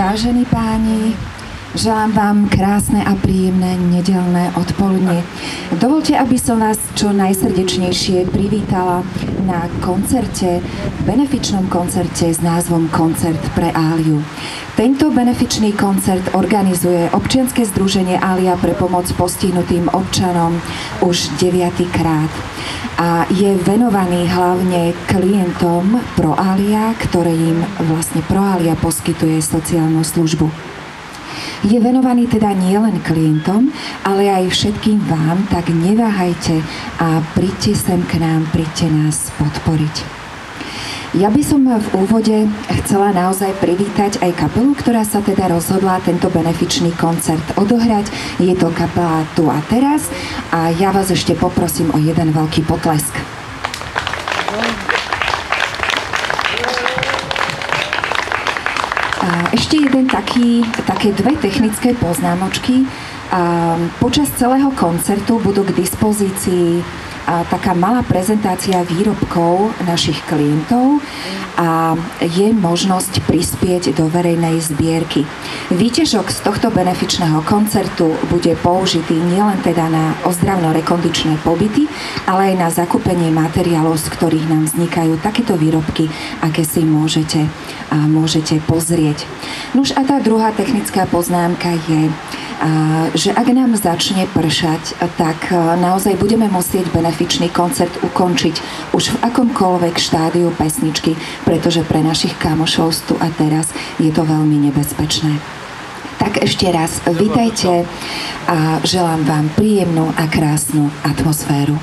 Vážení páni, želám vám krásne a príjemné nedeľné odpoludne. Dovolte, aby som vás čo najsrdečnejšie privítala na koncerte, benefičnom koncerte s názvom Koncert pre Áliu. Tento benefičný koncert organizuje občianske združenie Ália pre pomoc postihnutým občanom už 9. krát a je venovaný hlavne klientom Proália, ktorým vlastne Proália poskytuje sociálnu službu. Je venovaný teda nielen klientom, ale aj všetkým vám, tak neváhajte a príďte sem k nám, príďte nás podporiť. Ja by som v úvode chcela naozaj privítať aj kapelu, ktorá sa teda rozhodla tento benefičný koncert odohrať. Je to kapela Tu a teraz a ja vás ešte poprosím o jeden veľký potlesk. Ešte také dve technické poznámočky. Počas celého koncertu budú k dispozícii taká malá prezentácia výrobkov našich klientov a je možnosť prispieť do verejnej zbierky. Výťažok z tohto benefičného koncertu bude použitý nielen teda na ozdravno-rekondičné pobyty, ale aj na zakúpenie materiálov, z ktorých nám vznikajú takéto výrobky, aké si môžete pozrieť. Nuž a tá druhá technická poznámka je, že ak nám začne pršať, tak naozaj budeme musieť benefičný koncert ukončiť už v akomkoľvek štádiu pesničky, pretože pre našich kamošov Tu a teraz je to veľmi nebezpečné. Tak ešte raz, vitajte a želám vám príjemnú a krásnu atmosféru.